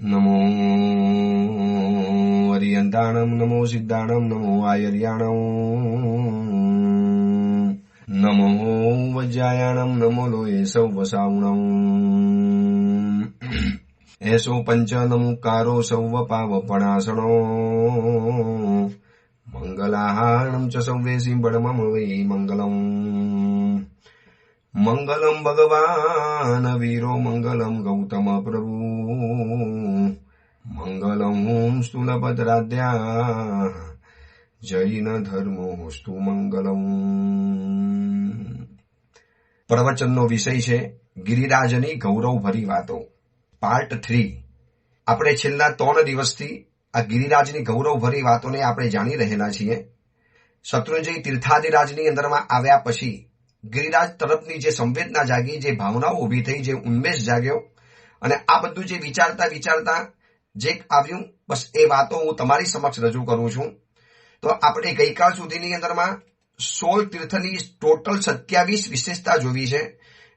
नमो अरियन्ताणं नमो सिद्धाणं नमो आयर्याणं नमो वज्रायाणं नमो लोये सौवसावणं एषो पञ्च नमुकारो सौवपावपणासणो मङ्गलाहारणं च सौवेसि बडमम वै मङ्गलम् मंगलम भगवान वीरो मंगलम गौतम प्रभु मंगलम स्थूलभद्राद्या जैन धर्मोस्तु मंगलम। પ્રવચનનો વિષય છે ગિરિરાજની ગૌરવભરી વાતો, પાર્ટ 3। આપણે છેલ્લા 3 દિવસથી આ ગિરિરાજની ગૌરવભરી વાતોને આપણે જાણી રહેલા છીએ। શત્રુંજય તીર્થાદિરાજની અંદરમાં આવ્યા પછી ગિરિરાજ તરફની જે સંવેદના જાગી, જે ભાવનાઓ ઉભી થઈ, જે ઉન્મેષ જાગ્યો અને આ બધું જે વિચારતા વિચારતા જે આવ્યું, બસ એ વાતો હું તમારી સમક્ષ રજૂ કરું છું। તો આપણે ગઈકાલ સુધીની અંદરમાં 16 તીર્થની ટોટલ 27 વિશેષતા જોવી છે।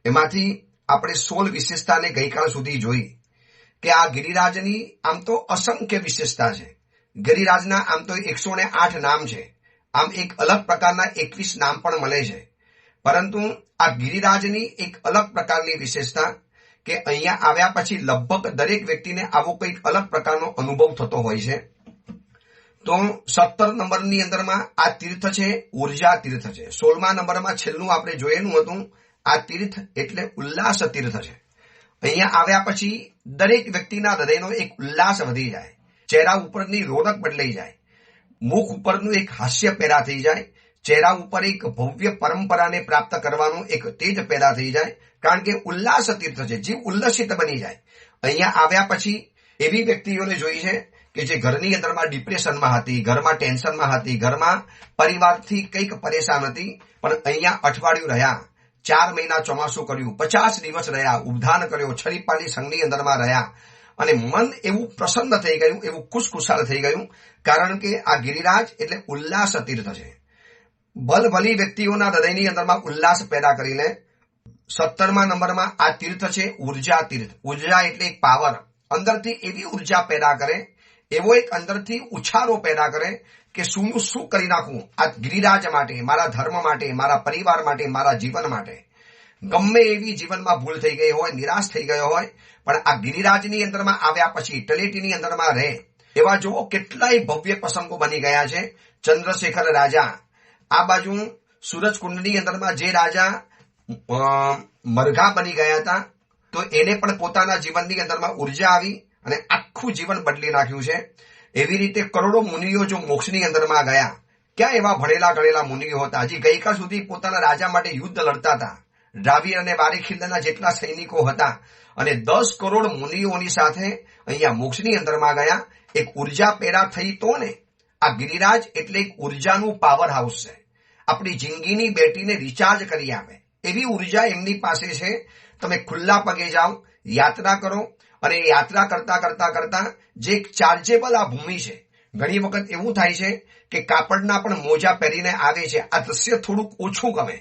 એમાંથી આપણે 16 વિશેષતાને ગઈકાલ સુધી જોઈ કે આ ગિરિરાજની આમ તો અસંખ્ય વિશેષતા છે। ગિરિરાજના આમ તો 108 નામ છે, આમ એક અલગ પ્રકારના 21 નામ પણ મળે છે। પરંતુ આ ગિરિરાજની એક અલગ પ્રકારની વિશેષતા કે અહીંયા આવ્યા પછી લગભગ દરેક વ્યક્તિને આવો કંઈક અલગ પ્રકારનો અનુભવ થતો હોય છે। તો 17 નંબરની અંદરમાં આ તીર્થ છે, ઉર્જા તીર્થ છે। 16મા નંબરમાં છેલ્લું આપણે જોયેલું હતું, આ તીર્થ એટલે ઉલ્લાસ તીર્થ છે। અહીંયા આવ્યા પછી દરેક વ્યક્તિના હૃદયનો એક ઉલ્લાસ વધી જાય, ચહેરા ઉપરની રોનક બદલાઈ જાય, મુખ ઉપરનું એક હાસ્ય પેદા થઈ જાય, ચહેરા ઉપર એક ભવ્ય પરંપરાને પ્રાપ્ત કરવાનું એક તેજ પેદા થઈ જાય, કારણ કે ઉલ્લાસ તીર્થ છે, જીવ ઉલ્લસિત બની જાય। અહીંયા આવ્યા પછી એવી વ્યક્તિઓને જોઈ છે કે જે ઘરની અંદરમાં ડિપ્રેશનમાં હતી, ઘરમાં ટેન્શનમાં હતી, ઘરમાં પરિવારથી કંઈક પરેશાન હતી, પણ અહીંયા અઠવાડિયું રહ્યા, 4 મહિના ચોમાસું કર્યું, 50 દિવસ રહ્યા, ઉપધાન કર્યો, છરીપાલી સંઘની અંદરમાં રહ્યા અને મન એવું પ્રસન્ન થઈ ગયું, એવું ખુશખુશાલ થઈ ગયું, કારણ કે આ ગિરિરાજ એટલે ઉલ્લાસ તીર્થ છે। ભલભલી વ્યક્તિઓના હૃદયની અંદરમાં ઉલ્લાસ પેદા કરીને 17મા નંબરમાં આ તીર્થ છે ઉર્જા તીર્થ। ઉર્જા એટલે એક પાવર, અંદરથી એવી ઉર્જા પેદા કરે, એવો એક અંદરથી ઉછાળો પેદા કરે કે શું કરી નાખું આ ગિરિરાજ માટે, મારા ધર્મ માટે, મારા પરિવાર માટે, મારા જીવન માટે। ગમે એવી જીવનમાં ભૂલ થઈ ગઈ હોય, નિરાશ થઈ ગયો હોય, પણ આ ગિરિરાજની અંદરમાં આવ્યા પછી તળેટીની અંદરમાં રહે એવા જો કેટલાય ભવ્ય પ્રસંગો બની ગયા છે। ચંદ્રશેખર રાજા, આ બાજુ સૂરજકુંડની અંદરમાં જે રાજા મરઘા બની ગયા હતા, તો એને પણ પોતાના જીવનની અંદરમાં ઉર્જા આવી અને આખું જીવન બદલી નાખ્યું છે। એવી રીતે કરોડો મુનિઓ જો મોક્ષની અંદરમાં ગયા, ક્યાં એવા ભણેલા ગણેલા મુનિઓ હતા, હજી ગઈકાલ સુધી પોતાના રાજા માટે યુદ્ધ લડતા હતા। દ્રાવિડ અને વારીખિલ્દના જેટલા સૈનિકો હતા અને 10 કરોડ મુનિઓની સાથે અહીંયા મોક્ષની અંદરમાં ગયા। એક ઉર્જા પેદા થઈ તો ને આ ગિરિરાજ એટલે એક ઉર્જાનું પાવર હાઉસ છે, આપણી જિંદગીની બેટરીને રિચાર્જ કરી આપે એવી ઉર્જા એમની પાસે છે। તમે ખુલ્લા પગે જાઓ, યાત્રા કરો અને યાત્રા કરતા કરતા કરતા જે એક ચાર્જેબલ આ ભૂમિ છે, ઘણી વખત એવું થાય છે કે કાપડના પણ મોજા પહેરીને આવે છે, આ દ્રશ્ય થોડુંક ઓછું ગમે।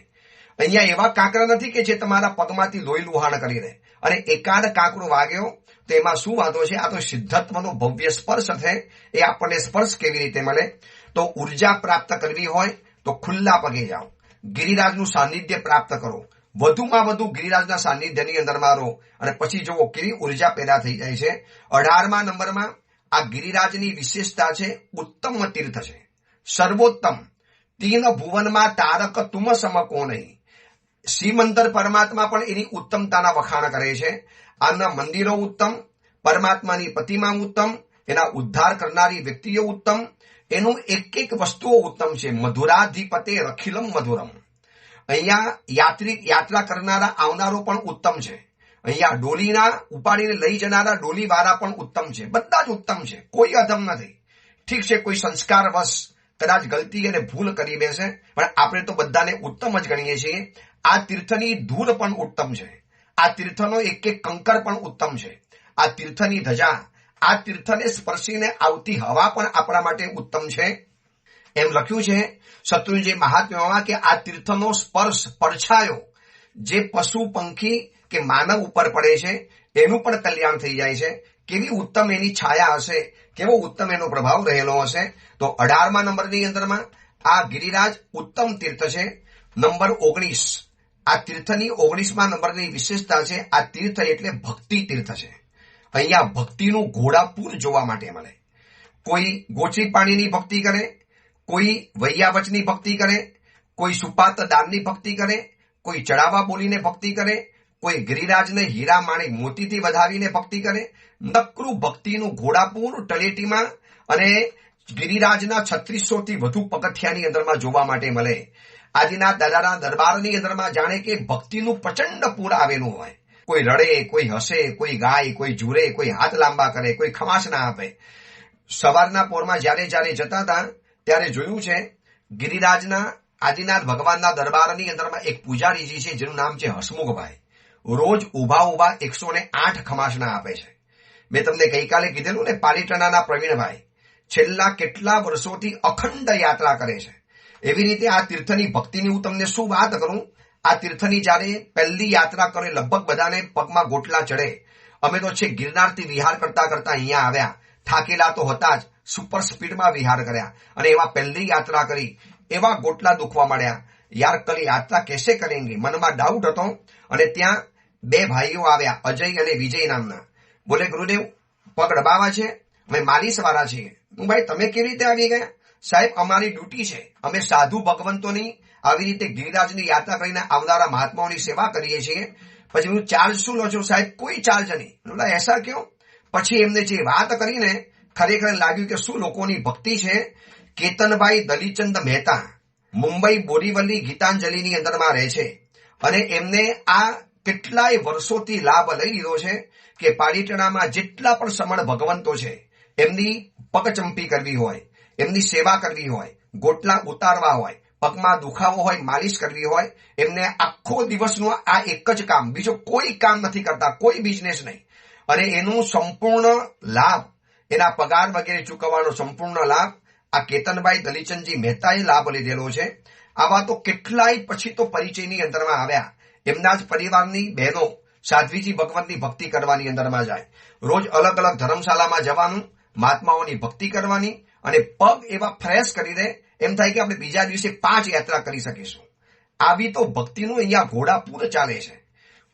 અહીંયા એવા કાંકરા નથી કે જે તમારા પગમાંથી લોહી લુહાણ કરી દે, અને એકાદ કાંકરો વાગ્યો તો એમાં શું વાંધો છે, આ તો સિદ્ધત્વનો ભવ્ય સ્પર્શ છે। એ આપણને સ્પર્શ કેવી રીતે મળે? તો ઉર્જા પ્રાપ્ત કરવી હોય તો ખુલ્લા પગે જાઓ, ગિરિરાજનું સાનિધ્ય પ્રાપ્ત કરો, વધુમાં વધુ ગિરિરાજના સાનિધ્યની અંદરમાં રહો અને પછી જુઓ કેવી ઉર્જા પેદા થઈ જાય છે। 18મા નંબરમાં આ ગિરિરાજની વિશેષતા છે ઉત્તમ તીર્થ છે, સર્વોત્તમ, તીન ભુવનમાં તારક તુમ સમ કો નહીં। શ્રીમંતર પરમાત્મા પણ એની ઉત્તમતાના વખાણ કરે છે। આના મંદિરો ઉત્તમ, પરમાત્માની પ્રતિમા ઉત્તમ, એના ઉદ્ધાર કરનારી વ્યક્તિઓ ઉત્તમ, એનું એક એક વસ્તુઓ ઉત્તમ છે। મધુરાધિપતે રખિલમ મધુરમ, અહીંયા યાત્રા કરનારા આવનારો પણ ઉત્તમ છે, અહીંયા ડોલીના ઉપાડીને લઈ જનારા ડોલી વાળા પણ ઉત્તમ છે, બધા જ ઉત્તમ છે, કોઈ અધમ નથી। ઠીક છે, કોઈ સંસ્કાર વશ કદાચ ગલતી અને ભૂલ કરી બેસે, પણ આપણે તો બધાને ઉત્તમ જ ગણીએ છીએ। આ તીર્થની ધૂળ પણ ઉત્તમ છે, આ તીર્થનો એક એક કંકર પણ ઉત્તમ છે, આ તીર્થની ધજા, આ તીર્થને સ્પર્શીને આવતી હવા પણ આપણા માટે ઉત્તમ છે। એમ લખ્યું છે શત્રુંજય મહાત્મ્યમાં કે આ તીર્થનો સ્પર્શ, પડછાયો જે પશુ પંખી કે માનવ ઉપર પડે છે એનું પણ કલ્યાણ થઈ જાય છે। કેવી ઉત્તમ એની છાયા હશે, કેવો ઉત્તમ એનો પ્રભાવ રહેલો હશે. તો 18મા નંબરની અંદરમાં આ ગિરિરાજ ઉત્તમ તીર્થ છે. નંબર 19, આ તીર્થની 19મા નંબરની વિશેષતા છે. આ તીર્થ એટલે ભક્તિ તીર્થ છે. અહીંયા ભક્તિનું ઘોડાપૂર જોવા માટે મળે. કોઈ ગોચી પાણીની ભક્તિ કરે, કોઈ વૈયાવચની ભક્તિ કરે, કોઈ સુપાત દાનની ભક્તિ કરે, કોઈ ચડાવા બોલીને ભક્તિ કરે, કોઈ ગિરિરાજને હીરા માણેક મોતીથી વધાવીને ભક્તિ કરે. નકરું ભક્તિનું ઘોડાપૂર તળેટીમાં અને ગિરિરાજના 3600 થી વધુ પગથિયાની અંદરમાં જોવા માટે મળે. આજના દાદાના દરબારની અંદરમાં જાણે કે ભક્તિનું પ્રચંડ પૂર આવેલું હોય. કોઈ રડે, કોઈ હસે, કોઈ ગાય, કોઈ ઝૂરે, કોઈ હાથ લાંબા કરે, કોઈ ખમાસ ના આપે. સવારના પોરમાં જ્યારે જતા હતા ત્યારે જોયું છે ગિરિરાજના આદિનાથ ભગવાનના દરબારની અંદરમાં એક પૂજારીજી છે જેનું નામ છે હસમુખભાઈ. રોજ ઉભા 108 ખમાસના આપે છે. મેં તમને ગઈકાલે કીધેલું ને પાલીતાણાના પ્રવીણભાઈ છેલ્લા કેટલા વર્ષોથી અખંડ યાત્રા કરે છે. એવી રીતે આ તીર્થની ભક્તિની હું તમને શું વાત કરું. આ તીર્થની જ્યારે પહેલી યાત્રા કરે લગભગ બધાને પગમાં ગોટલા ચડે. અમે તો છે ગિરનારથી વિહાર કરતા અહીંયા આવ્યા. થાકેલા તો હતા જ, સુપર સ્પીડમાં વિહાર કર્યા અને એવા પહેલી યાત્રા કરી. એવા ગોટલા દુખવા મળ્યા. યાર કલ યાત્રા કેસે કરેંગે, મનમાં ડાઉટ હતો. અને ત્યાં 2 ભાઈઓ આવ્યા, અજય અને વિજય નામના. બોલે ગુરુદેવ પગ દબાવા છે, અમે માલિશ વાળા છીએ. હું ભાઈ તમે કેવી રીતે આવી ગયા? સાહેબ અમારી ડ્યુટી છે, અમે સાધુ ભગવંતોની આવી રીતે ગિરિરાજની યાત્રા કરીને આવનારા મહાત્માઓની સેવા કરીએ છીએ. પછી હું ચાર્જ શું લો છો? સાહેબ કોઈ ચાર્જ નહીં. એસા ક્યો? પછી એમને જે વાત કરીને ખરેખર લાગ્યું કે શું લોકોની ભક્તિ છે. કેતનભાઈ દલીચંદ મહેતા મુંબઈ બોરીવલી ગીતાંજલિની અંદરમાં રહે છે અને એમને આ કેટલાય વર્ષોથી લાભ લઈ લીધો છે કે પાલીતાણામાં જેટલા પણ સમણ ભગવંતો છે એમની પગચંપી કરવી હોય, એમની સેવા કરવી હોય, ગોટલા ઉતારવા હોય, પગમાં દુખાવો હોય, માલિશ કરવી હોય, એમને આખો દિવસનું આ એક જ કામ, બીજો કોઈ કામ નથી કરતા, કોઈ બિઝનેસ નહીં. અને એનું સંપૂર્ણ લાભ, એના પગાર વગેરે ચૂકવવાનો સંપૂર્ણ લાભ આ કેતનભાઈ દલીચંદજી મહેતાએ લાભ લીધેલો છે. આવા તો કેટલાય પછી તો પરિચયની અંદરમાં આવ્યા. એમના જ પરિવારની બહેનો સાધ્વીજી ભગવંતની ભક્તિ કરવાની અંદરમાં જાય. રોજ અલગ અલગ ધર્મશાળામાં જવાનું, મહાત્માઓની ભક્તિ કરવાની અને પગ એવા ફ્રેશ કરી દે એમ થાય કે આપણે બીજા દિવસે 5 યાત્રા કરી શકીશું. આવી તો ભક્તિનું અહીંયા ઘોડાપૂર ચાલે છે.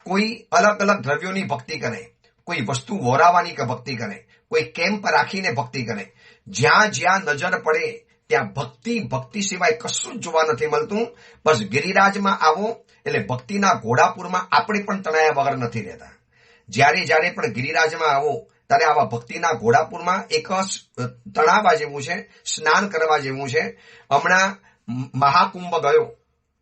કોઈ અલગ અલગ દ્રવ્યોની ભક્તિ કરે, કોઈ વસ્તુ વોરાવાની ભક્તિ કરે, કોઈ કેમ્પ રાખીને ભક્તિ કરે. જ્યાં જ્યાં નજર પડે ત્યાં ભક્તિ સિવાય કશું જ જોવા નથી મળતું. બસ ગિરિરાજમાં આવો એટલે ભક્તિના ઘોડાપૂરમાં આપણે પણ તણાયા વગર નથી રહેતા. જ્યારે પણ ગિરિરાજમાં આવો ત્યારે આવા ભક્તિના ઘોડાપૂરમાં એક તણાવા જેવું છે, સ્નાન કરવા જેવું છે. હમણાં મહાકુંભ ગયો.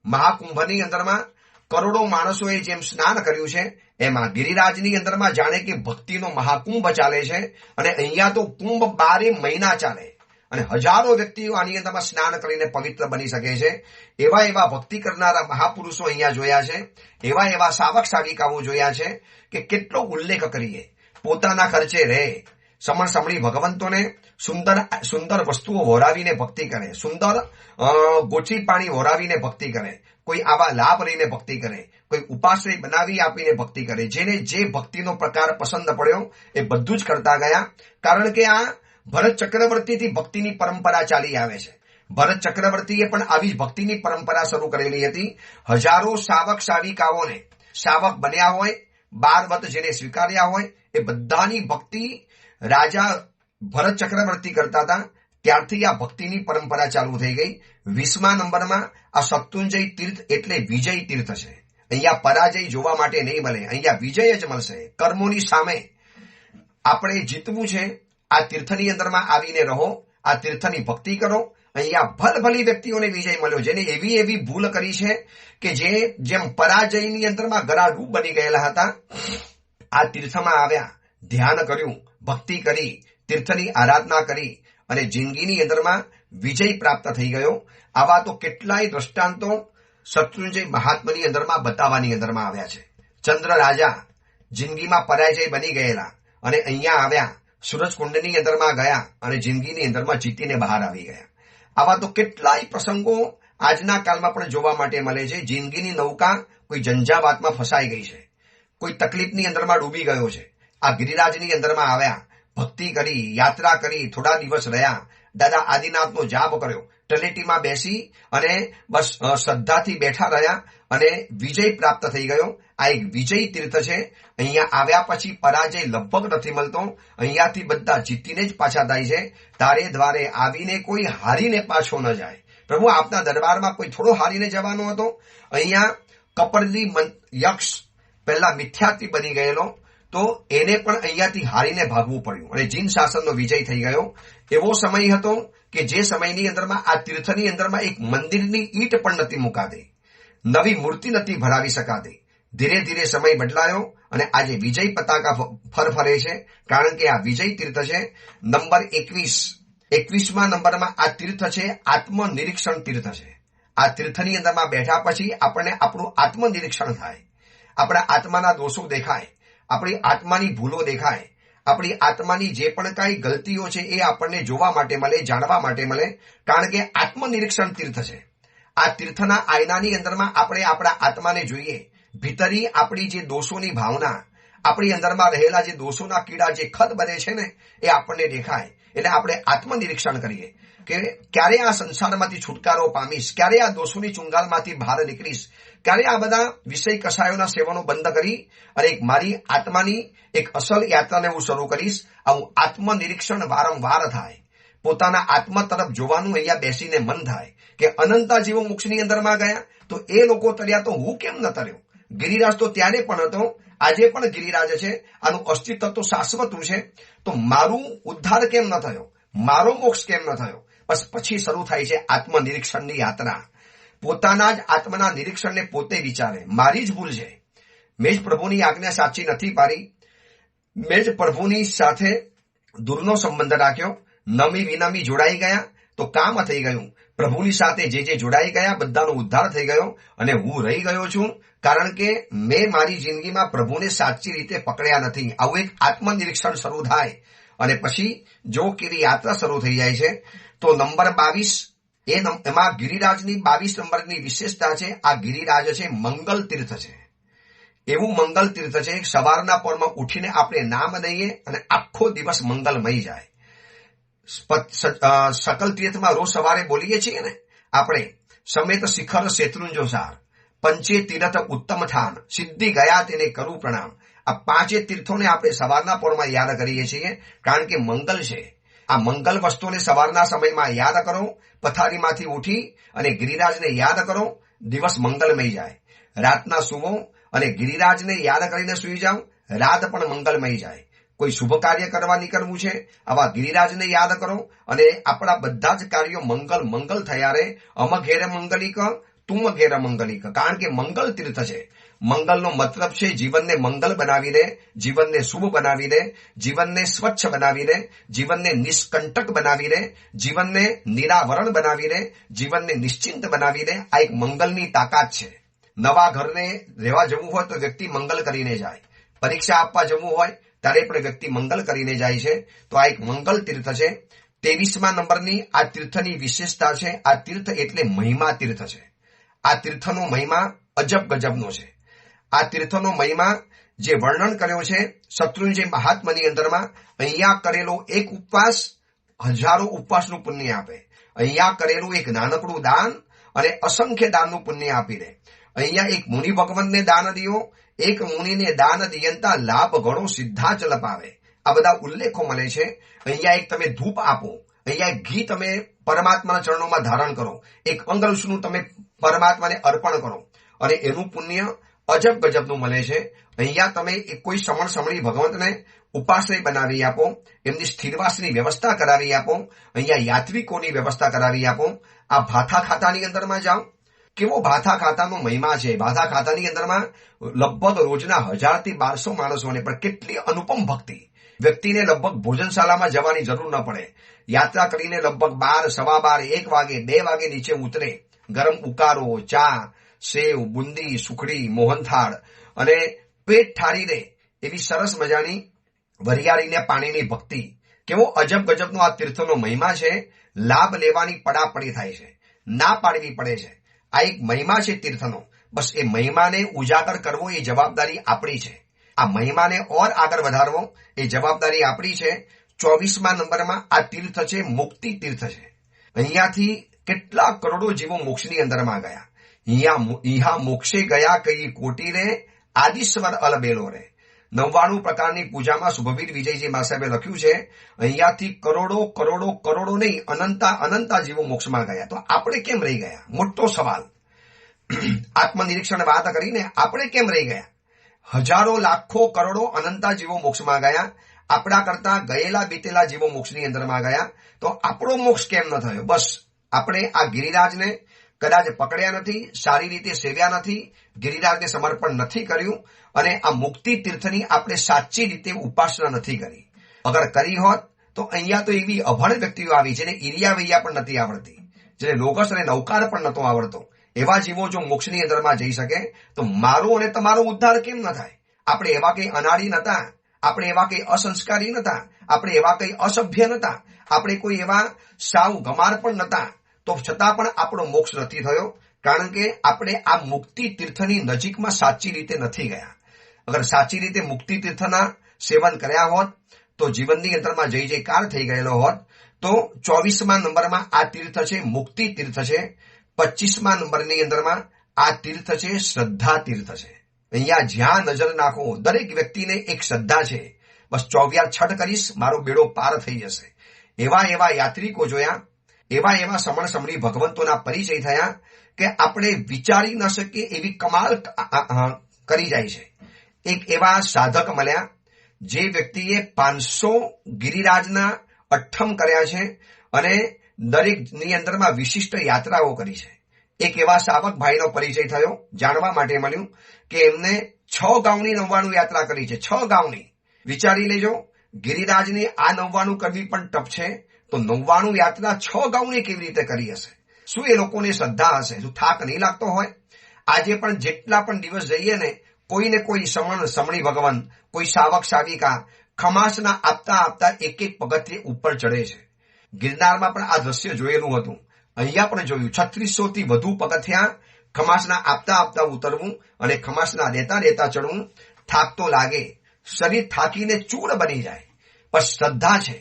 મહાકુંભની અંદરમાં કરોડો માણસોએ જેમ સ્નાન કર્યું છે એમાં ગિરિરાજની અંદરમાં જાણે કે ભક્તિનો મહાકુંભ ચાલે છે. અને અહીંયા તો કુંભ 12 મહિના ચાલે અને હજારો વ્યક્તિઓ આની અંદરમાં સ્નાન કરીને પવિત્ર બની શકે છે. એવા ભક્તિ કરનારા મહાપુરુષો અહીંયા જોયા છે. એવા સાવક સાવિકાઓ જોયા છે કે કેટલો ઉલ્લેખ કરીએ. પોતાના ખર્ચે રહે, સમણ સમણી ભગવંતોને સુંદર વસ્તુઓ વોરાવીને ભક્તિ કરે, સુંદર ગોચી પાણી વોરાવીને ભક્તિ કરે, કોઈ આવા લાભ લઈને ભક્તિ કરે, કોઈ ઉપાશ્રય બનાવી આપીને ભક્તિ કરે. જેને જે ભક્તિનો પ્રકાર પસંદ પડ્યો એ બધું જ કરતા ગયા. કારણ કે આ ભરત ચક્રવર્તીથી ભક્તિની પરંપરા ચાલી આવે છે. ભરત ચક્રવર્તીએ પણ આવી ભક્તિની પરંપરા શરૂ કરેલી હતી. હજારો સાવક સાવિકાઓને સાવક બન્યા હોય, 12 વ્રત જેને સ્વીકાર્યા હોય એ બધાની ભક્તિ રાજા ભરત ચક્રવર્તી કરતા હતા. ત્યારથી આ ભક્તિની પરંપરા ચાલુ થઈ ગઈ. 20મા નંબરમાં આ શત્રુંજય તીર્થ એટલે વિજય તીર્થ છે. અહીંયા પરાજય જોવા માટે નહીં મળે, અહીંયા વિજય જ મળશે. કર્મોની સામે આપણે જીતવું છે. આ તીર્થની અંદરમાં આવીને રહો, આ તીર્થની ભક્તિ કરો. અહીંયા ભલભલી વ્યક્તિઓને વિજય મળ્યો જેને એવી ભૂલ કરી છે કે જેમ પરાજયની અંદરમાં ગરાડૂબ બની ગયેલા હતા. આ તીર્થમાં આવ્યા, ધ્યાન કર્યું, ભક્તિ કરી, તીર્થની આરાધના કરી અને જિંદગીની અંદરમાં વિજય પ્રાપ્ત થઈ ગયો. આવા તો કેટલાય દ્રષ્ટાંતો શત્રુંજય મહાત્માની અંદરમાં બતાવવાની અંદરમાં આવ્યા છે. ચંદ્ર રાજા જિંદગીમાં પરાજય બની ગયેલા અને અહીંયા આવ્યા, સૂરજકુંડની અંદરમાં ગયા અને જિંદગીની અંદરમાં જીતીને બહાર આવી ગયા. આવા તો કેટલાય પ્રસંગો આજના કાળમાં પણ જોવા માટે મળે છે. જિંદગીની નૌકા કોઈ ઝંઝાવાતમાં ફસાઈ ગઈ છે, કોઈ તકલીફની અંદરમાં ડૂબી ગયો છે, આ ગિરિરાજની અંદરમાં આવ્યા, ભક્તિ કરી, યાત્રા કરી, થોડા દિવસ રહ્યા, દાદા આદિનાથનો જાપ કર્યો, તળેટીમાં બેસી અને બસ શ્રદ્ધાથી બેઠા રહ્યા અને વિજય પ્રાપ્ત થઈ ગયો. આ એક વિજય તીર્થ છે. અહીંયા આવ્યા પછી પરાજય લગભગ નથી મળતો. અહીંયાથી બધા જીતીને જ પાછા થાય છે. તારે દ્વારે આવીને કોઈ હારીને પાછો ન જાય. પ્રભુ આપના દરબારમાં કોઈ થોડો હારીને જવાનો હતો? અહીંયા કપરલી યક્ષ પહેલા મિથ્યાથી બની ગયેલો, તો એને પણ અહીંયાથી હારીને ભાગવું પડ્યું અને જીન શાસનનો વિજય થઈ ગયો. એવો સમય હતો કે જે સમયની અંદરમાં આ તીર્થની અંદરમાં એક મંદિરની ઈંટ પણ નથી મુકાતી, નવી મૂર્તિ નથી ભરાવી શકાતી. ધીરે ધીરે સમય બદલાયો અને આજે વિજય પતાકા ફરફરે છે, કારણ કે આ વિજય તીર્થ છે. નંબર 21માં નંબરમાં આ તીર્થ છે આત્મનિરીક્ષણ તીર્થ છે. આ તીર્થની અંદરમાં બેઠા પછી આપણને આપણું આત્મનિરીક્ષણ થાય, આપણા આત્માના દોષો દેખાય, આપણી આત્માની ભૂલો દેખાય, આપણી આત્માની જે પણ કાંઈ ગલતીઓ છે એ આપણને જોવા માટે મળે, જાણવા માટે મળે, કારણ કે આત્મનિરીક્ષણ તીર્થ છે. આ તીર્થના આયનાની અંદરમાં આપણે આપણા આત્માને જોઈએ, ભીતરી આપણી જે દોષોની ભાવના, આપણી અંદરમાં રહેલા જે દોષોના કીડા જે ખત બને છે ને એ આપણને દેખાય. એટલે આપણે આત્મનિરીક્ષણ કરીએ કે ક્યારે આ સંસારમાંથી છુટકારો પામીશ, ક્યારે આ દોષોની ચુંગાલમાંથી બહાર નીકળીશ, ક્યારે આ બધા વિષય કષાયોના સેવનો બંધ કરી અને એક મારી આત્માની એક અસલ યાત્રાને હું શરૂ કરીશ. આવું આત્મનિરીક્ષણ વારંવાર થાય. પોતાના આત્મા તરફ જોવાનું અહીંયા બેસીને મન થાય કે અનંતા જીવો મોક્ષની અંદરમાં ગયા તો એ લોકો તર્યા તો હું કેમ ન તર્યો? ગિરિરાજ તો ત્યારે પણ હતો, આજે પણ ગિરિરાજ છે. આનું અસ્તિત્વ તો શાશ્વતું છે. તો મારું ઉદ્ધાર કેમ ન થયો? મારો મોક્ષ કેમ ન થયો? બસ પછી શરૂ થાય છે આત્મનિરીક્ષણની યાત્રા. પોતાના જ આત્માના નિરીક્ષણને પોતે વિચારે, મારી જ ભૂલ છે, મેં જ પ્રભુની આજ્ઞા સાચી નથી પાડી, મેં જ પ્રભુની સાથે દૂરનો સંબંધ રાખ્યો, નમી વિનમી જોડાઈ ગયા તો કામ થઈ ગયું. પ્રભુની સાથે જે જોડાઈ ગયા બધાનો ઉદ્ધાર થઈ ગયો અને હું રહી ગયો છું, કારણ કે મેં મારી જિંદગીમાં પ્રભુને સાચી રીતે પકડ્યા નથી. આવું એક આત્મનિરીક્ષણ શરૂ થાય અને પછી જો કેવી યાત્રા શરૂ થઈ જાય છે. તો નંબર 22 એમાં ગિરિરાજની 22 નંબરની વિશેષતા છે. આ ગિરિરાજ છે મંગલ તીર્થ છે. એવું મંગલ તીર્થ છે સવારના પરમાં ઉઠીને આપણે નામ લઈએ અને આખો દિવસ મંગલમય જાય. સકલ તીર્થમાં રોજ સવારે બોલીએ છીએ ને આપણે, સમેત શિખર શેત્રુંજો સાર, પંચે તીર્થ ઉત્તમ થાન, સિદ્ધિ ગયા તેને કરું પ્રણામ. આ 5 તીર્થોને આપણે સવારના પરમાં યાદ કરીએ છીએ, કારણ કે મંગલ છે. આ મંગલ વસ્તુને સવારના સમયમાં યાદ કરો, પથારીમાંથી ઉઠી અને ગિરિરાજને યાદ કરો, દિવસ મંગલમય જાય. રાતના સુવો અને ગિરિરાજને યાદ કરીને સુઈ જાઓ, રાત પણ મંગલમય જાય. કોઈ શુભ કાર્ય કરવા નીકળવું છે, આવા ગિરિરાજને યાદ કરો અને આપણા બધા જ કાર્યો મંગલ થયા રહે. અમ ઘેર મંગલિક તુમ ઘેર મંગલિક, કારણ કે મંગલ તીર્થ છે. મંગલનો મતલબ છે જીવનને મંગલ બનાવી દે, જીવનને શુભ બનાવી દે, જીવનને સ્વચ્છ બનાવી દે, જીવનને નિષ્કંટક બનાવી દે, જીવનને નિરાવરણ બનાવી દે, જીવનને નિશ્ચિંત બનાવી દે. આ એક મંગલની તાકાત છે. નવા ઘરને રહેવા જવું હોય તો વ્યક્તિ મંગલ કરીને જાય, પરીક્ષા આપવા જવું હોય ત્યારે પણ વ્યક્તિ મંગલ કરીને જાય છે. તો આ એક મંગલ તીર્થ છે. 23મા નંબરની આ તીર્થની વિશેષતા છે. આ તીર્થ એટલે મહિમા તીર્થ છે. આ તીર્થનો મહિમા અજબ ગજબનો છે. આ તીર્થનો મહિમા જે વર્ણન કર્યો છે શત્રુંજય મહાત્માની અંદરમાં, અહીંયા કરેલો એક ઉપવાસ હજારો ઉપવાસનું પુણ્ય આપે. અહીંયા કરેલું એક નાનકડું દાન અને અસંખ્ય દાનનું પુણ્ય આપી દે. અહીંયા એક મુનિ ભગવાનને દાન દિયો, એક મુનિને દાન દિયંતા લાભ ઘણો સિદ્ધાચલ પાવે. આ બધા ઉલ્લેખો મળે છે. અહીંયા એક તમે ધૂપ આપો, અહીંયા એક ઘી તમે પરમાત્માના ચરણોમાં ધારણ કરો, એક અંગરસનું તમે પરમાત્માને અર્પણ કરો અને એનું પુણ્ય અજબ ગજબનું મળે છે. અહીંયા તમે કોઈ સમણ સમણી ભગવંતને ઉપાશ્રય બનાવી આપો, એમની સ્થિરવાસની વ્યવસ્થા કરાવી આપો, અહીંયા યાત્રિકોની વ્યવસ્થા કરાવી આપો. આ ભાથા ખાતાની અંદરમાં જાઓ, કેવો ભાથા ખાતાનો મહિમા છે. ભાથા ખાતાની અંદરમાં લગભગ રોજના 1000 થી 1200 માણસોને, પણ કેટલી અનુપમ ભક્તિ. વ્યક્તિને લગભગ ભોજનશાળામાં જવાની જરૂર ન પડે. યાત્રા કરીને લગભગ 12, સવા 12, 1 વાગે 2 વાગે નીચે ઉતરે, ગરમ ઉકારો, ચા, સેવ, બુંદી, સુખડી, મોહનથાળ અને પેટ ઠારી દે એવી સરસ મજાની વરિયાળીને પાણીની ભક્તિ. કેવો અજબ ગજબનો આ તીર્થનો મહિમા છે. લાભ લેવાની પડાપડી થાય છે, ના પાડવી પડે છે. આ એક મહિમા છે તીર્થનો. બસ એ મહિમાને ઉજાગર કરવો એ જવાબદારી આપણી છે. આ મહિમાને ઓર આગળ વધારવો એ જવાબદારી આપણી છે. 24મા નંબરમાં આ તીર્થ છે મુક્તિ તીર્થ છે. અહીંયાથી કેટલા કરોડો જીવો મોક્ષની અંદરમાં ગયા. ઈહા મોક્ષે ગયા કઈ કોટી રે આદિશ્વર અલબેલો રે. 99 પ્રકારની પૂજામાં શુભવીર વિજયજી સાહેબે લખ્યું છે અહીંયાથી કરોડો કરોડો કરોડો નહીં અનંતા જીવો મોક્ષમાં ગયા. તો આપણે કેમ રહી ગયા? મોટો સવાલ. આત્મનિરીક્ષણ વાત કરીને આપણે કેમ રહી ગયા? હજારો લાખો કરોડો અનંતા જીવો મોક્ષમાં ગયા. આપણા કરતા ગયેલા બીતેલા જીવો મોક્ષની અંદરમાં ગયા. તો આપણો મોક્ષ કેમ ન થયો? બસ આપણે આ ગિરિરાજને કદાચ પકડ્યા નથી, સારી રીતે સેવ્યા નથી, ગિરિરાજને સમર્પણ નથી કર્યું અને આ મુક્તિ તીર્થની આપણે સાચી રીતે ઉપાસના નથી કરી. અગર કરી હોત તો અહીંયા તો એવી અભણ વ્યક્તિઓ આવી જેને ઈરિયા વૈયા પણ નથી આવડતી, જેને લોગસ અને નૌકાર પણ નતો આવડતો. એવા જીવો જો મોક્ષની અંદરમાં જઈ શકે તો મારો અને તમારો ઉદ્ધાર કેમ ન થાય? આપણે એવા કઈ અનાડી નતા, આપણે એવા કઈ અસંસ્કારી નતા, આપણે એવા કઈ અસભ્ય નતા, આપણે કોઈ એવા સાવ ગમાર પણ નતા, તો છતાં પણ આપણો મોક્ષ નથી થયો. કારણ કે આપણે આ મુક્તિ તીર્થની નજીકમાં સાચી રીતે નથી ગયા. અગર સાચી રીતે મુક્તિ તીર્થના સેવન કર્યા હોત તો જીવનની અંદરમાં જય જયકાર થઈ ગયેલો હોત. તો 24મા નંબરમાં આ તીર્થ છે મુક્તિ તીર્થ છે. 25મા નંબરની અંદરમાં આ તીર્થ છે શ્રદ્ધા તીર્થ છે. અહીંયા જ્યાં નજર નાખો દરેક વ્યક્તિને એક શ્રદ્ધા છે, બસ 24 છઠ કરીશ મારો બેડો પાર થઈ જશે. એવા યાત્રિકો જોયા, એવા સમણ સમણી ભગવંતોના પરિચય થયા કે આપણે વિચારી ન શકીએ એવી કમાલ કરી જાય છે. એક એવા સાધક મળ્યા જે વ્યક્તિએ 500 ગિરિરાજના અઠ્ઠમ કર્યા છે અને દરેકની અંદરમાં વિશિષ્ટ યાત્રાઓ કરી છે. એક એવા સાવક ભાઈનો પરિચય થયો, જાણવા માટે મળ્યું કે એમને 6 ગાઉની 99 યાત્રા કરી છે. 6 ગાઉની. વિચારી લેજો, ગિરિરાજની આ 99 કરવી પણ ટપ છે, તો 99 યાત્રા 6 ગાઉની કેવી રીતે કરી હશે? શું એ લોકોને શ્રદ્ધા હશે? શું થાક નહીં લાગતો હોય? આજે પણ જેટલા પણ દિવસ જઈએ ને, કોઈને કોઈ સમણી ભગવાન, કોઈ સાવક સાવિકા ખમાસના આપતા આપતા એક પગથિયે ઉપર ચડે છે. ગિરનારમાં પણ આ દ્રશ્ય જોયેલું હતું, અહીંયા પણ જોયું. 3600 થી વધુ પગથિયા ખમાસના આપતા આપતા ઉતરવું અને ખમાસના દેતા દેતા ચડવું. થાક તો લાગે, શરીર થાકીને ચૂર બની જાય, પણ શ્રદ્ધા છે.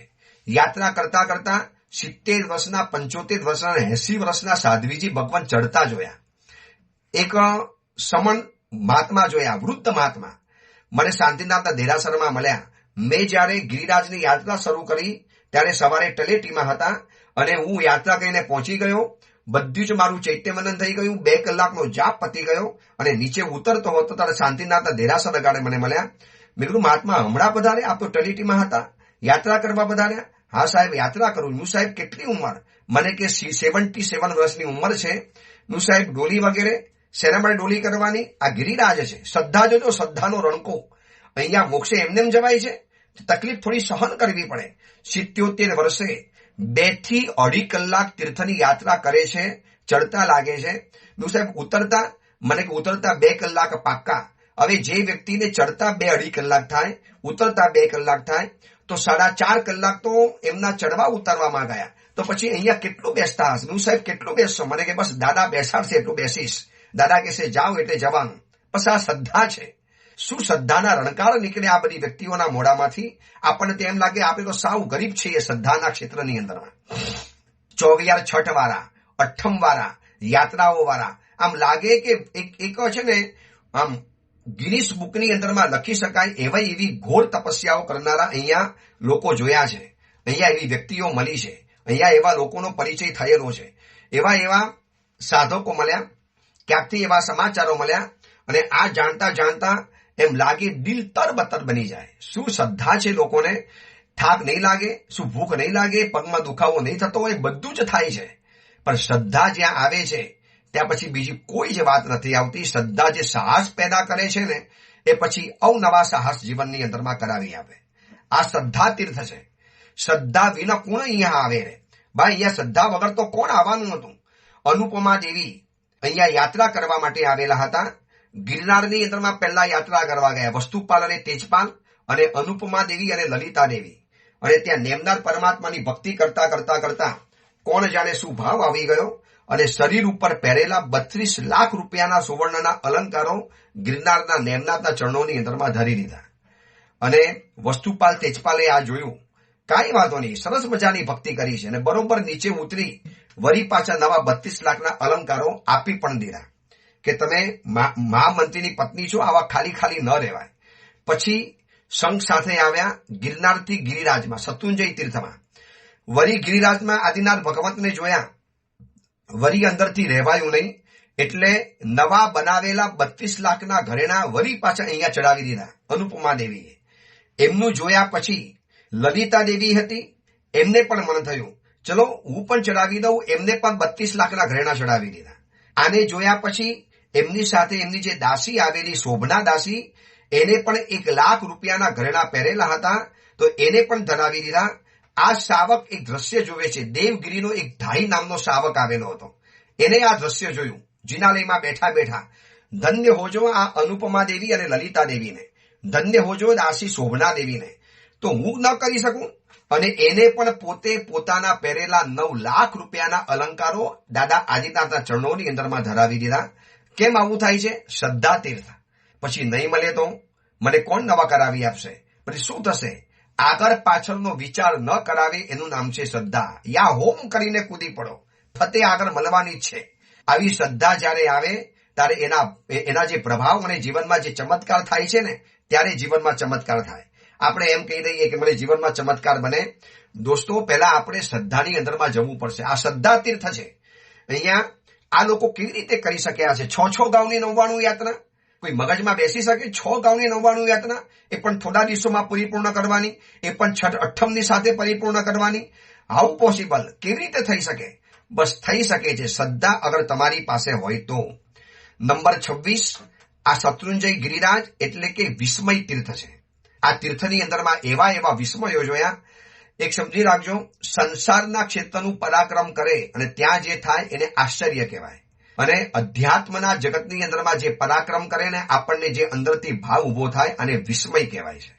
યાત્રા કરતા કરતા 70 વર્ષના, 75 વર્ષના, 80 વર્ષના સાધ્વીજી ભગવાન ચડતા જોયા. એક સમણ મહાત્મા જોયા, વૃદ્ધ મહાત્મા મને શાંતિનાથના દેરાસરમાં મળ્યા. મેં જયારે ગિરિરાજની યાત્રા શરૂ કરી ત્યારે સવારે તલેટીમાં હતા અને હું યાત્રા કરીને પહોંચી ગયો. બધું જ મારું ચૈત્યમનન થઈ ગયું. 2 કલાકનો જાપ પતી ગયો અને નીચે ઉતરતો હતો ત્યારે શાંતિનાથના દેરાસર ગાડે મને મળ્યા. મેં કીધું મહાત્મા હમણાં પધારે? આપ તો તલેટીમાં હતા, યાત્રા કરવા પધાર્યા? હા સાહેબ યાત્રા કરું. નું સાહેબ કેટલી ઉંમર? મને કે 77 વર્ષની ઉંમર છે. નું સાહેબ ડોલી વગેરે શેના માટે ડોલી કરવાની? આ ગિરિરાજ છે. શ્રદ્ધા જોજો, શ્રદ્ધાનો રણકો. અહીંયા મોક્ષે એમનેમ જવાય છે? તકલીફ થોડી સહન કરવી પડે. 77 વર્ષે 2 થી 2.5 કલાક તીર્થની યાત્રા કરે છે, ચડતા લાગે છે. નું સાહેબ ઉતરતા? મને કે ઉતરતા 2 કલાક પાક્કા. હવે જે વ્યક્તિને ચડતા 2-2.5 કલાક થાય, ઉતરતા 2 કલાક થાય, તો 4.5 કલાક તો એમના ચડવા ઉતારવામાં ગયા. તો પછી અહીંયા કેટલું બેસતા હશે? નું સાહેબ કેટલું બેસશો? મને કે બસ દાદા બેસાડશે એટલું બેસીશ. દાદા કહેશે જાઓ એટલે જવાનું. બસ આ શ્રદ્ધા છે. શું શ્રદ્ધાના રણકાર નીકળે આ બધી વ્યક્તિઓના મોઢામાંથી? આપણને તો એમ લાગે આપણે તો સાવ ગરીબ છીએ શ્રદ્ધાના ક્ષેત્રની અંદરમાં. 24 છઠ વાળા, અઠ્ઠમ વાળા, યાત્રાઓ વાળા, આમ લાગે કે એક છે ને આમ ગિનિસ બુકની અંદરમાં લખી શકાય એવી ઘોર તપસ્યાઓ કરનારા અહીંયા લોકો જોયા છે. અહીંયા એવી વ્યક્તિઓ મળી છે, અહીંયા એવા લોકોનો પરિચય થયેલો છે. એવા સાધકો મળ્યા, ક્યાંકથી એવા સમાચારો મળ્યા અને આ જાણતા જાણતા એમ લાગે દિલ તરબતર બની જાય. શું શ્રદ્ધા છે લોકોને? થાક નહીં લાગે? શું ભૂખ નહીં લાગે? પગમાં દુખાવો નહીં થતો હોય? બધું જ થાય છે. પણ શ્રદ્ધા જ્યાં આવે છે ત્યાં પછી બીજી કોઈ જ વાત નથી આવતી. શ્રદ્ધા જે સાહસ પેદા કરે છે ને, એ પછી અવનવા સાહસ જીવનની અંદરમાં કરાવી આપે. આ શ્રદ્ધા તીર્થ છે. શ્રદ્ધા વિના કોણ અહીંયા આવે રે ભાઈ? અહીંયા શ્રદ્ધા વગર તો કોણ આવવાનું હતું? અનુપમા દેવી અહીંયા યાત્રા કરવા માટે આવેલા હતા. ગિરનારની અંદરમાં પહેલા યાત્રા કરવા ગયા, વસ્તુપાલ અને તેજપાલ અને અનુપમા દેવી અને લલિતા દેવી. અને ત્યાં નેમનાર પરમાત્માની ભક્તિ કરતા કરતા કરતા કોણ જાણે શું ભાવ આવી ગયો અને શરીર ઉપર પહેરેલા 32 લાખ રૂપિયાના સુવર્ણના અલંકારો ગિરનારના નેમનાથના ચરણોની અંદરમાં ધરી લીધા. અને વસ્તુપાલ તેજપાલે આ જોયું, કાંઈ વાંધો નહીં, સરસ મજાની ભક્તિ કરી છે, અને બરોબર નીચે ઉતરી વળી પાછા નવા 32 લાખના અલંકારો આપી પણ દીધા કે તમે મહામંત્રીની પત્ની છો, આવા ખાલી ખાલી ન રહેવાય. પછી સંઘ સાથે આવ્યા ગિરનારથી ગિરિરાજમાં, શત્રુંજય તીર્થમાં. વળી ગિરિરાજમાં આદિનાથ ભગવંતને જોયા, વળી અંદરથી રહેવાયું નહીં, એટલે નવા બનાવેલા 32 લાખના ઘરેણા વળી પાછા અહીંયા ચડાવી દીધા અનુપમા દેવીએ. એમનું જોયા પછી લલિતા દેવી હતી, એમને પણ મન થયું ચલો હું પણ ચડાવી દઉં, એમને પણ 32 લાખના ઘરેણા ચડાવી દીધા. આને જોયા પછી એમની સાથે એમની જે દાસી આવેલી શોભના દાસી, એને પણ 1 લાખ રૂપિયાના ઘરેણા પહેરેલા હતા, તો એને પણ ધરાવી દીધા. આ શાવક એક દ્રશ્ય જોવે છે, દેવગીરીનો એક ધાઈ નામનો શાવક આવેલો હતો, એને આ દ્રશ્ય જોયું જિનાલયમાં બેઠા બેઠા. ધન્ય હોજો આ અનુપમા દેવી અને લલિતા દેવીને, ધન્ય હોજો દાસી શોભના દેવીને, તો હું ન કરી શકું? અને એને પણ પોતે પોતાના પહેરેલા 9 લાખ રૂપિયાના અલંકારો દાદા આદિનાથના ચરણોની અંદરમાં ધરાવી દીધા. કેમ આવું થાય છે? શ્રદ્ધા તીર્થ. પછી નહીં મળે તો મને કોણ નવા કરાવી આપશે? પછી શું થશે? આગળ પાછળનો વિચાર ન કરાવે એનું નામ છે શ્રદ્ધા. યા હોમ કરીને કૂદી પડો, ફતે આગળ મળવાની જ છે. આવી શ્રદ્ધા જ્યારે આવે ત્યારે એના જે પ્રભાવ અને જીવનમાં જે ચમત્કાર થાય છે ને, ત્યારે જીવનમાં ચમત્કાર થાય. આપણે એમ કહી દઈએ કે મને જીવનમાં ચમત્કાર બને. દોસ્તો, પહેલા આપણે શ્રદ્ધાની અંદરમાં જવું પડશે. આ શ્રદ્ધા તીર્થ છે. અહીંયા આ લોકો કેવી રીતે કરી શક્યા છે? 6 ગાઉની 99 યાત્રા કોઈ મગજમાં બેસી શકે? 6 ગાઉની 99 યાત્રા, એ પણ થોડા દિવસોમાં પરિપૂર્ણ કરવાની, એ પણ છઠ અઠમની સાથે પરિપૂર્ણ કરવાની. How possible? કેવી રીતે થઈ શકે? બસ થઈ શકે છે શ્રદ્ધા અગર તમારી પાસે હોય તો. નંબર 26, આ શત્રુંજય ગિરિરાજ એટલે કે વિસ્મય તીર્થ છે. આ તીર્થની અંદરમાં એવા વિસ્મયો જોયા. એક સમજી રાખજો, સંસારના ક્ષેત્રનું પરાક્રમ કરે અને ત્યાં જે થાય એને આશ્ચર્ય કહેવાય. અને અધ્યાત્મના જગતની અંદરમાં જે પરાક્રમ કરે ને, આપણને જે અંદરથી ભાવ ઉભો થાય, અને વિસ્મય કહેવાય છે.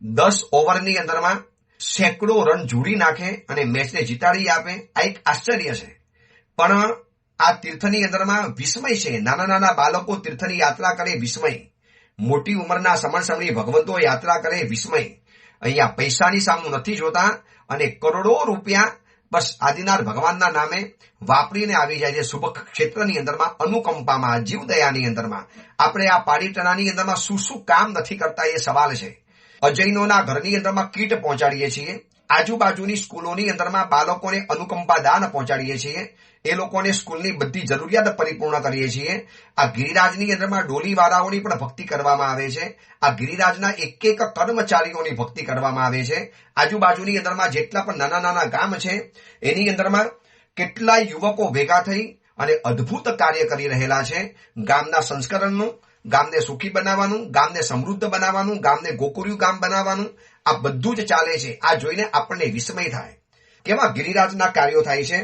10 ઓવરની અંદરમાં સેંકડો રન જોડી નાખે અને મેચને જીતાડી આપે, આ એક આશ્ચર્ય છે. પણ આ તીર્થની અંદરમાં વિસ્મય છે. નાના નાના બાળકો તીર્થની યાત્રા કરે, વિસ્મય. મોટી ઉંમરના સમણી ભગવંતો યાત્રા કરે, વિસ્મય. અહીંયા પૈસાની સામું નથી જોતા, અને કરોડો રૂપિયા બસ આદિનાથ ભગવાનના નામે વાપરીને આવી જાય છે શુભ ક્ષેત્રની અંદરમાં, અનુકંપામાં, જીવદયાની અંદરમાં. આપણે આ પાડીટણાની અંદરમાં શું કામ નથી કરતા એ સવાલ છે. અજૈનોના ઘરની અંદરમાં કીટ પહોંચાડીએ છીએ, આજુબાજુની સ્કૂલોની અંદરમાં બાળકોને અનુકંપા દાન પહોંચાડીએ છીએ, એ લોકોને સ્કૂલની બધી જરૂરિયાત પરિપૂર્ણ કરીએ છીએ. આ ગિરિરાજની અંદરમાં ડોલીવાળાઓની પણ ભક્તિ કરવામાં આવે છે. આ ગિરિરાજના એક કર્મચારીઓની ભક્તિ કરવામાં આવે છે. આજુબાજુની અંદરમાં જેટલા પણ નાના નાના ગામ છે એની અંદરમાં કેટલાય યુવકો ભેગા થઈ અને અદ્ભુત કાર્ય કરી રહેલા છે. ગામના સંસ્કરણનું, ગામને સુખી બનાવવાનું, ગામને સમૃદ્ધ બનાવવાનું, ગામને ગોકુર્યું ગામ બનાવવાનું, આ બધું જ ચાલે છે. આ જોઈને આપણને વિસ્મય થાય. કેવા ગિરિરાજના કાર્યો થાય છે.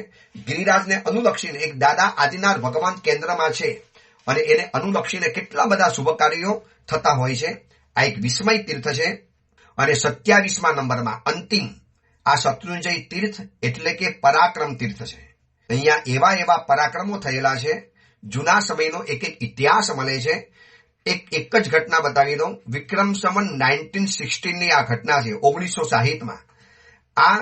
ગિરિરાજને અનુલક્ષીને એક દાદા આદિનાથ ભગવાન કેન્દ્રમાં છે, અને એને અનુલક્ષીને કેટલા બધા શુભ કાર્યો થતા હોય છે. આ એક વિસ્મય તીર્થ છે. અને 27મા નંબરમાં અંતિમ આ શત્રુંજય તીર્થ એટલે કે પરાક્રમ તીર્થ છે. અહીંયા એવા પરાક્રમો થયેલા છે. જૂના સમયનો એક ઇતિહાસ મળે છે. એક જ ઘટના બતાવી દઉં. વિક્રમ સંવત 1916ની આ ઘટના છે. 1960માં આ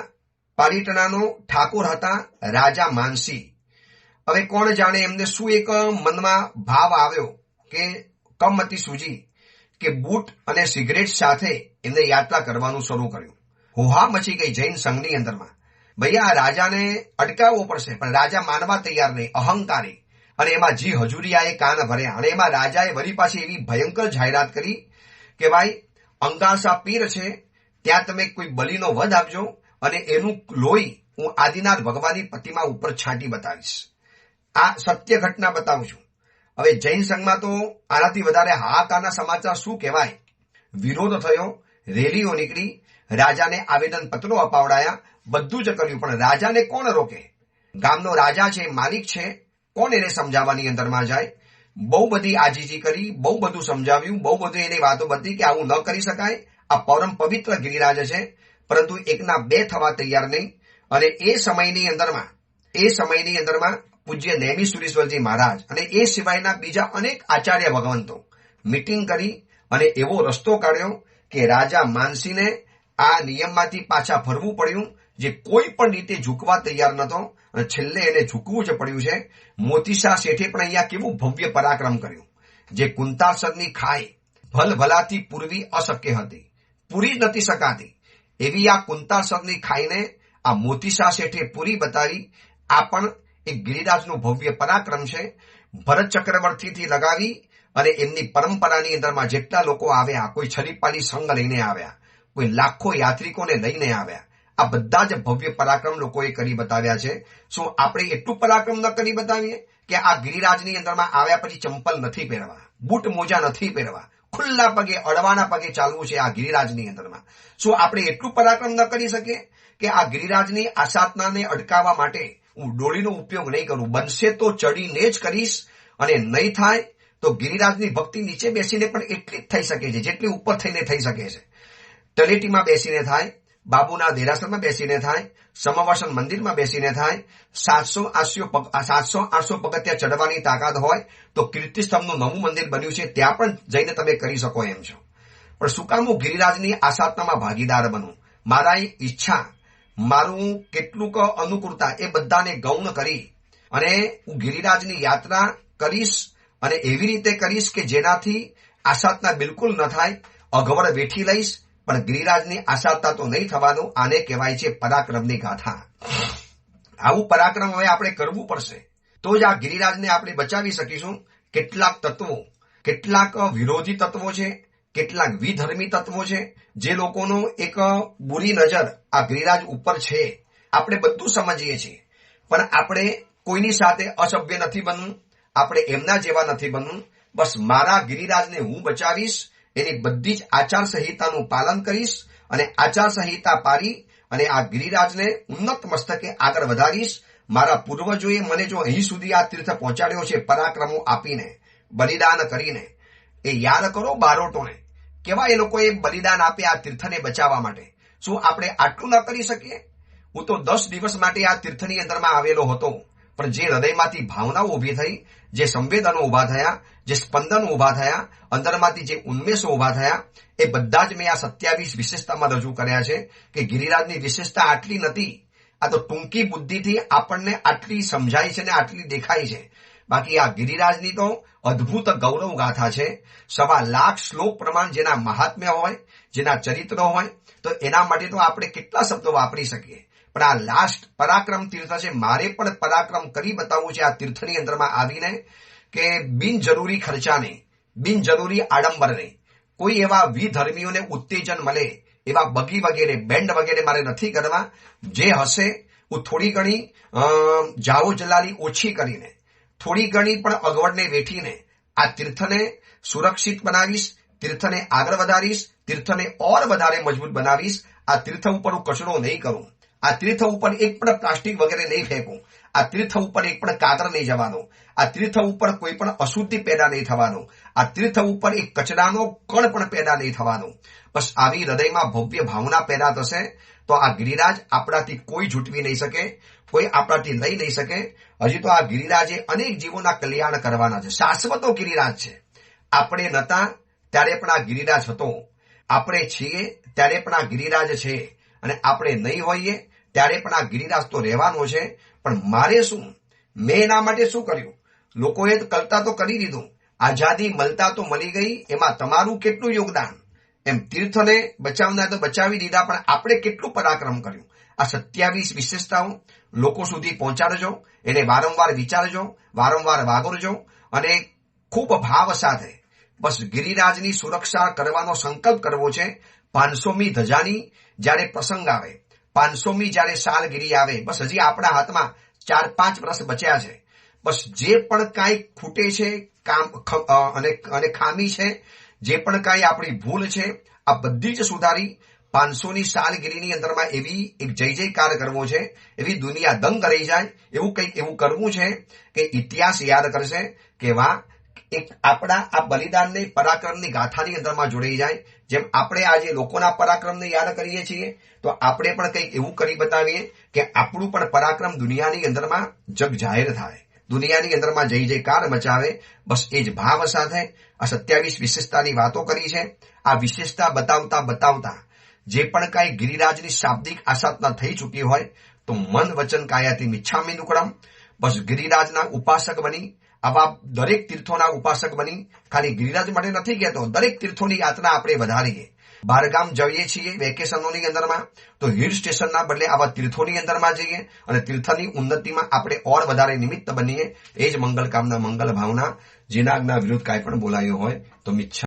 પાલીટણાનો ઠાકોર હતા રાજા માનસી. હવે કોણ જાણે એમને શું એક મનમાં ભાવ આવ્યો કે કમતી સૂજી કે બૂટ અને સિગરેટ સાથે એમને યાત્રા કરવાનું શરૂ કર્યું. હોહા મચી ગઈ જૈન સંઘની અંદરમાં. ભૈયા આ રાજાને અટકાવવો પડશે, પણ રાજા માનવા તૈયાર નહીં, અહંકારી. અને એમાં જી હજુરિયાએ કાન ભર્યા, અને એમાં રાજાએ વળી પાછી એવી ભયંકર જાહેરાત કરી કે ભાઈ અંગાસા પીર છે, ત્યાં તમે કોઈ બલિનો વધ આપજો, અને એનું લોહી હું આદિનાથ ભગવાનની પ્રતિમા ઉપર છાંટી બતાવીશ. આ સત્ય ઘટના બતાવું છું. હવે જૈન સંઘમાં તો આનાથી વધારે હાહાકારના સમાચાર શું કહેવાય. વિરોધ થયો, રેલીઓ નીકળી, રાજાને આવેદન પત્રો અપાવડાયા, બધું જ કર્યું, પણ રાજાને કોણ રોકે? ગામનો રાજા છે, માલિક છે, કોણ એને સમજાવવાની અંદરમાં જાય? બહુ બધી આજીજી કરી, બહુ બધું સમજાવ્યું, બહુ બધું એની વાતો બધી કે આવું ન કરી શકાય, આ પરમ પવિત્ર ગિરિરાજ છે. પરંતુ એકના બે થવા તૈયાર નહીં. અને એ સમયની અંદરમાં પૂજ્ય નેમી સુરેશ્વરજી મહારાજ અને એ સિવાયના બીજા અનેક આચાર્ય ભગવંતો મીટિંગ કરી અને એવો રસ્તો કાઢ્યો કે રાજા માનસીને આ નિયમમાંથી પાછા ફરવું પડ્યું, જે કોઈ પણ રીતે ઝૂકવા તૈયાર નતો અને છેલ્લે એને ઝૂકવું જ પડ્યું છે. મોતીશા શેઠે પણ અહીંયા કેવું ભવ્ય પરાક્રમ કર્યું. જે કુંતાસરની ખાઈ ભલભલાથી પૂરવી અશક્ય હતી, પૂરી નથી શકાતી એવી આ કુંતાસરની ખાઈને આ મોતીશા શેઠે પૂરી બતાવી. આ પણ એક ગિરિરાજનું ભવ્ય પરાક્રમ છે. ભરત ચક્રવર્તીથી લગાવી અને એમની પરંપરાની અંદરમાં જેટલા લોકો આવ્યા, કોઈ છરીપાલી સંઘ લઈને આવ્યા, કોઈ લાખો યાત્રિકોને લઈને આવ્યા, આ બધા જ ભવ્ય પરાક્રમ લોકોએ કરી બતાવ્યા છે. શું આપણે એટલું પરાક્રમ ન કરી બતાવીએ કે આ ગિરિરાજની અંદરમાં આવ્યા પછી ચંપલ નથી પહેરવા, બૂટ મોજા નથી પહેરવા, ખુલ્લા પગે અડવાના પગે ચાલવું છે આ ગિરિરાજની અંદરમાં? શું આપણે એટલું પરાક્રમ ન કરી શકીએ કે આ ગિરિરાજની આસાધનાને અટકાવવા માટે હું ડોળીનો ઉપયોગ નહીં કરું, બનશે તો ચડીને જ કરીશ, અને નહીં થાય તો ગિરિરાજની ભક્તિ નીચે બેસીને પણ એટલી જ થઈ શકે છે જેટલી ઉપર થઈને થઈ શકે છે. તળેટીમાં બેસીને થાય, બાબુના દેરાસરમાં બેસીને થાય, સમવસન મંદિરમાં બેસીને થાય, 700-800 પગથિયા ચડવાની તાકાત હોય તો કીર્તિસ્તંભનું નવું મંદિર બન્યું છે ત્યાં પણ જઈને તમે કરી શકો એમ છો. પણ શું કામ હું ગિરિરાજની આસાધનામાં ભાગીદાર બનું? મારા ઈચ્છા, મારું કેટલુંક અનુકૂળતા એ બધાને ગૌણ કરી અને હું ગિરિરાજની યાત્રા કરીશ, અને એવી રીતે કરીશ કે જેનાથી આસાધના બિલકુલ ન થાય. અગવડ વેઠી લઈશ પણ ગિરિરાજની આસાધના તો નહીં થવાનું. આને કહેવાય છે પરાક્રમની ગાથા. આવું પરાક્રમ હવે આપણે કરવું પડશે તો જ આ ગિરિરાજને આપણે બચાવી શકીશું. કેટલાક તત્વો, કેટલાક વિરોધી તત્વો છે, કેટલાક વિધર્મી તત્વો છે, જે લોકોનો એક બુરી નજર આ ગિરિરાજ ઉપર છે. આપણે બધું સમજીએ છીએ, પણ આપણે કોઈની સાથે અસભ્ય નથી બનવું, આપણે એમના જેવા નથી બનવું. બસ મારા ગિરિરાજને હું બચાવીશ, એની બધી જ આચાર સંહિતાનું પાલન કરીશ અને આચાર સંહિતા પાડી અને આ ગિરિરાજને ઉન્નત મસ્તકે આગળ વધારીશ. મારા પૂર્વજોએ મને જો અહીં સુધી આ તીર્થ પહોંચાડ્યો છે પરાક્રમો આપીને, બલિદાન કરીને, એ યાદ કરો બારોટોને કેવા એ લોકોએ બલિદાન આપે આ તીર્થને બચાવવા માટે. શું આપણે આટલું ન કરી શકીએ? હું તો 10 દિવસ માટે આ તીર્થની અંદરમાં આવેલો હતો, પણ જે હૃદયમાંથી ભાવનાઓ ઊભી થઈ, જે સંવેદનો ઊભા થયા, જે સ્પંદનો ઊભા થયા, અંદરમાંથી જે ઉન્મેષો ઊભા થયા, એ બધા જ મેં આ 27 વિશેષતામાં રજૂ કર્યા છે. કે ગિરિરાજની વિશેષતા આટલી નથી, આ તો ટૂંકી બુદ્ધિથી આપણને આટલી સમજાય છે ને આટલી દેખાય છે. બાકી આ ગિરિરાજની તો અદ્ભુત ગૌરવ ગાથા છે. 1.25 લાખ શ્લોક પ્રમાણ જેના મહાત્મ્ય હોય, જેના ચરિત્ર હોય, તો એના માટે તો આપણે કેટલા શબ્દો વાપરી શકીએ. પણ આ લાસ્ટ પરાક્રમ તીર્થ છે. મારે પણ પરાક્રમ કરી બતાવવું છે આ તીર્થની અંદરમાં આવીને, કે બિનજરૂરી ખર્ચા નહીં, બિનજરૂરી આડંબર નહીં, કોઈ એવા વિધર્મીઓને ઉત્તેજન મળે એવા બગી વગેરે, બેન્ડ વગેરે મારે નથી કરવા. જે હશે હું થોડી ઘણી જાઓ જલાલી ઓછી કરીને, થોડી ઘણી પણ અગવડને વેઠીને આ તીર્થને સુરક્ષિત બનાવીશ, તીર્થને આગળ વધારીશ, તીર્થને ઓર વધારે મજબૂત બનાવીશ. આ તીર્થ ઉપર હું કચરો નહીં કરું, આ તીર્થ ઉપર એક પણ પ્લાસ્ટિક વગેરે નહીં ફેંકું, આ તીર્થ ઉપર એક પણ કાગળ નહીં જવાનો, આ તીર્થ ઉપર કોઈ પણ અશુદ્ધિ પેદા નહીં થવાનું, આ તીર્થ ઉપર એક કચરાનો કણ પણ પેદા નહીં થવાનું. બસ આવી હૃદયમાં ભવ્ય ભાવના પેદા થશે તો આ ગિરિરાજ આપણાથી કોઈ છૂટવી નહીં શકે, કોઈ આપણાથી લઈ નહીં શકે. હજી તો આ ગિરિરાજે અનેક જીવોના કલ્યાણ કરવાના છે. શાશ્વતો ગિરિરાજ છે. આપણે નતા ત્યારે પણ આ ગિરિરાજ હતો, આપણે છીએ ત્યારે પણ આ ગિરિરાજ છે, અને આપણે નહીં હોઈએ ત્યારે પણ આ ગિરિરાજ તો રહેવાનો છે. પણ મારે શું, મેં એના માટે શું કર્યું? લોકોએ કરતા તો કરી દીધું, આઝાદી મળતા તો મળી ગઈ, એમાં તમારું કેટલું યોગદાન? એમ તીર્થને બચાવના તો બચાવી દીધા, પણ આપણે કેટલું પરાક્રમ કર્યું? આ 27 વિશેષતાઓ લોકો સુધી પહોંચાડજો, એને વારંવાર વિચારજો, વારંવાર વાગોરજો, અને ખૂબ ભાવ સાથે બસ ગિરિરાજની સુરક્ષા કરવાનો સંકલ્પ કરવો છે. 500મી ધજાની જ્યારે પ્રસંગ આવે, 500મી જ્યારે સાલગીરી આવે, બસ હજી આપણા હાથમાં 4-5 વર્ષ બચ્યા છે. બસ જે પણ કાંઈ ખૂટે છે અને ખામી છે, જે પણ કાંઈ આપણી ભૂલ છે, આ બધી જ સુધારી 500ની સાલગીરીની અંદરમાં એવી એક જય જયકાર કરવો છે, એવી દુનિયા દંગ રહી જાય એવું કંઈક એવું કરવું છે કે ઇતિહાસ યાદ કરશે કે વાહ, એક આપણા આ બલિદાનને પરાક્રમની ગાથાની અંદરમાં જોડાઈ જાય. જેમ આપણે આજે લોકોના પરાક્રમને યાદ કરીએ છીએ, તો આપણે પણ કંઈક એવું કરી બતાવીએ કે આપણું પણ પરાક્રમ દુનિયાની અંદરમાં જગ જાહેર થાય. દુનિયાની અંદરમાં જય જયકાર મચાવે. બસ એ જ ભાવ સાથે આ 27 વિશેષતાની વાતો કરી છે. આ વિશેષતા બતાવતા જે પણ કાંઈ ગિરિરાજની શાબ્દિક આસાધના થઈ ચૂકી હોય તો મન વચન કાયાથી મિચ્છામિ દુક્કડમ. બસ ગિરિરાજના ઉપાસક બની, આવા દરેક તીર્થોના ઉપાસક બની, ખાલી ગિરિરાજ માટે નથી કહેતો, દરેક તીર્થોની યાત્રા આપણે વધારીએ. બહારગામ જઈએ છીએ વેકેશનોની અંદરમાં તો હિલ સ્ટેશનના બદલે આવા તીર્થોની અંદરમાં જઈએ અને તીર્થની ઉન્નતિમાં આપણે ઓર વધારે નિમિત્ત બનીએ. એ જ મંગલ કામના, મંગલ ભાવના. જેના આજ્ઞા વિરુદ્ધ કાંઈ પણ બોલાયો હોય તો મિચ્છા